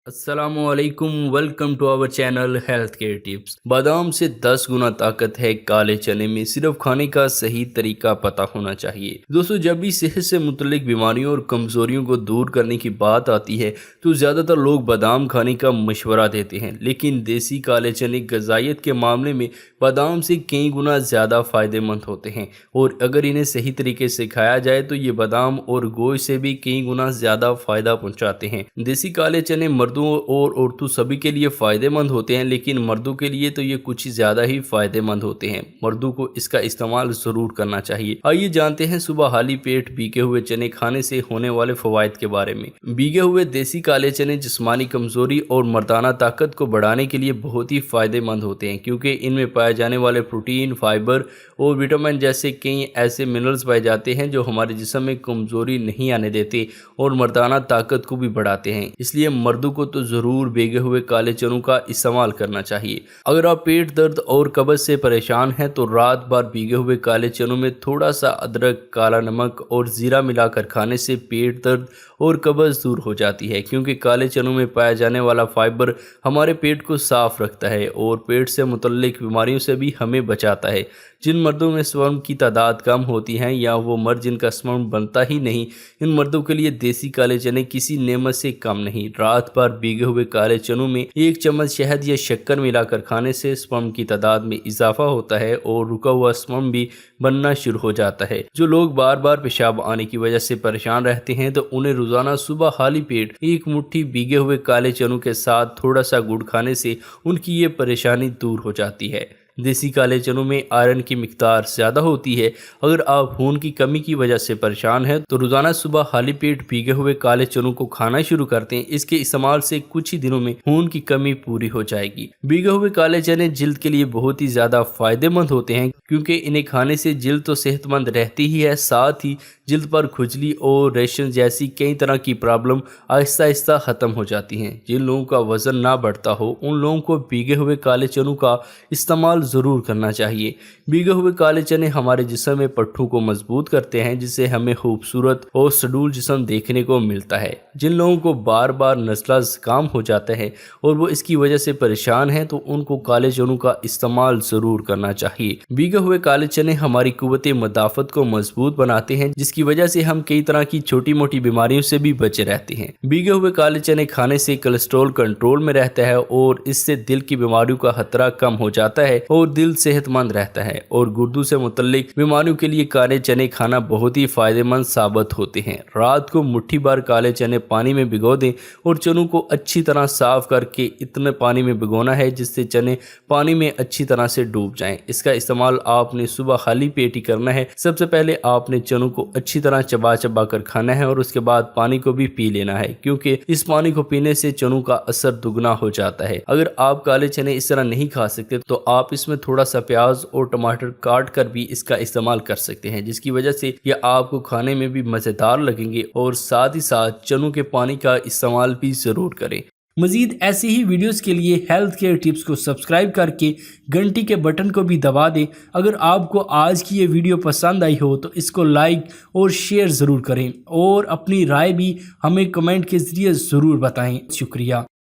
السلام علیکم، welcome to our channel health care tips. بادام سے 10 گنا طاقت ہے کالے چنے میں، صرف کھانے کا صحیح طریقہ پتہ ہونا چاہیے۔ دوستو، جب بھی صحت سے متعلق بیماریوں اور کمزوریوں کو دور کرنے کی بات آتی ہے تو زیادہ تر لوگ بادام کھانے کا مشورہ دیتے ہیں، لیکن دیسی کالے چنے غذائیت کے معاملے میں بادام سے کئی گنا زیادہ فائدہ مند ہوتے ہیں، اور اگر انہیں صحیح طریقے سے کھایا جائے تو یہ بادام اور گوشت سے بھی کئی گنا زیادہ فائدہ پہنچاتے ہیں۔ دیسی کالے چنے مردوں اور عورتوں سبھی کے لیے فائدہ مند ہوتے ہیں، لیکن مردوں کے لیے تو یہ کچھ زیادہ ہی فائدہ مند ہوتے ہیں۔ مردوں کو اس کا استعمال ضرور کرنا چاہیے۔ آئیے جانتے ہیں صبح خالی پیٹ بھیگے ہوئے چنے کھانے سے ہونے والے فوائد کے بارے میں۔ بھیگے ہوئے دیسی کالے چنے جسمانی کمزوری اور مردانہ طاقت کو بڑھانے کے لیے بہت ہی فائدہ مند ہوتے ہیں، کیونکہ ان میں پائے جانے والے پروٹین، فائبر اور وٹامن جیسے کئی ایسے منرلز پائے جاتے ہیں جو ہمارے جسم میں کمزوری نہیں آنے دیتے اور مردانہ طاقت کو بھی بڑھاتے ہیں۔ اس لیے مردوں کو تو ضرور بھیگے ہوئے کالے چنوں کا استعمال کرنا چاہیے۔ اگر آپ پیٹ درد اور قبض سے پریشان ہیں تو رات بھر بھیگے ہوئے کالے چنوں میں تھوڑا سا ادرک، کالا نمک اور زیرہ ملا کر کھانے سے پیٹ درد اور قبض دور ہو جاتی ہے، کیونکہ کالے چنوں میں پایا جانے والا فائبر ہمارے پیٹ کو صاف رکھتا ہے اور پیٹ سے متعلق بیماریوں سے بھی ہمیں بچاتا ہے۔ جن مردوں میں سپرم کی تعداد کم ہوتی ہے یا وہ مرد جن کا سپرم بنتا ہی نہیں، ان مردوں کے لیے دیسی کالے چنے کسی نعمت سے کم نہیں۔ رات بھر بھیگے ہوئے کالے چنوں میں 1 چمچ شہد یا شکر ملا کر کھانے سے سپرم کی تعداد میں اضافہ ہوتا ہے اور رکا ہوا سپرم بھی بننا شروع ہو جاتا ہے۔ جو لوگ بار بار پیشاب آنے کی وجہ سے پریشان رہتے ہیں تو انہیں روزانہ صبح خالی پیٹ 1 مٹھی بھیگے ہوئے کالے چنوں کے ساتھ تھوڑا سا گڑ کھانے سے ان کی یہ پریشانی دور ہو جاتی ہے۔ دیسی کالے چنوں میں آئرن کی مقدار زیادہ ہوتی ہے۔ اگر آپ خون کی کمی کی وجہ سے پریشان ہیں تو روزانہ صبح خالی پیٹ بھیگے ہوئے کالے چنوں کو کھانا شروع کرتے ہیں۔ اس کے استعمال سے کچھ ہی دنوں میں خون کی کمی پوری ہو جائے گی۔ بھیگے ہوئے کالے چنے جلد کے لیے بہت ہی زیادہ فائدہ مند ہوتے ہیں، کیونکہ انہیں کھانے سے جلد تو صحت مند رہتی ہی ہے، ساتھ ہی جلد پر کھجلی اور ریشن جیسی کئی طرح کی پرابلم آہستہ آہستہ ختم ہو جاتی ہیں۔ جن لوگوں کا وزن نہ بڑھتا ہو ان لوگوں کو بھیگے ہوئے کالے چنوں کا استعمال ضرور کرنا چاہیے۔ بھیگے ہوئے کالے چنے ہمارے جسم میں پٹھوں کو مضبوط کرتے ہیں، جس سے ہمیں خوبصورت اور سڈول جسم دیکھنے کو ملتا ہے۔ جن لوگوں کو بار بار نزلہ زکام ہو جاتا ہے اور وہ اس کی وجہ سے پریشان ہیں تو ان کو کالے چنوں کا استعمال ضرور کرنا چاہیے۔ بھیگے ہوئے کالے چنے ہماری قوت مدافعت کو مضبوط بناتے ہیں، جس کی وجہ سے ہم کئی طرح کی چھوٹی موٹی بیماریوں سے بھی بچے رہتے ہیں۔ بھیگے ہوئے کالے چنے کھانے سے کولیسٹرول کنٹرول میں رہتا ہے اور اس سے دل کی بیماریوں کا خطرہ کم ہو جاتا ہے اور دل صحت مند رہتا ہے، اور گردوں سے متعلق بیماریوں کے لیے کالے چنے کھانا بہت ہی فائدہ مند ثابت ہوتے ہیں۔ رات کو مٹھی بھر کالے چنے پانی میں بھگو دیں اور چنوں کو اچھی طرح صاف کر کے اتنے پانی میں بھگونا ہے جس سے چنے پانی میں اچھی طرح سے ڈوب جائیں۔ اس کا استعمال آپ نے صبح خالی پیٹ ہی کرنا ہے۔ سب سے پہلے آپ نے چنوں کو اچھی طرح چبا چبا کر کھانا ہے اور اس کے بعد پانی کو بھی پی لینا ہے، کیونکہ اس پانی کو پینے سے چنوں کا اثر دگنا ہو جاتا ہے۔ اگر آپ کالے چنے اس طرح نہیں کھا سکتے تو آپ اس میں تھوڑا سا پیاز اور ٹماٹر کاٹ کر بھی اس کا استعمال کر سکتے ہیں، جس کی وجہ سے یہ آپ کو کھانے میں بھی مزیدار لگیں گے، اور ساتھ ہی ساتھ چنوں کے پانی کا استعمال بھی ضرور کریں۔ مزید ایسی ہی ویڈیوز کے لیے ہیلتھ کیئر ٹپس کو سبسکرائب کر کے گھنٹی کے بٹن کو بھی دبا دیں۔ اگر آپ کو آج کی یہ ویڈیو پسند آئی ہو تو اس کو لائک اور شیئر ضرور کریں، اور اپنی رائے بھی ہمیں کمنٹ کے ذریعے ضرور بتائیں۔ شکریہ۔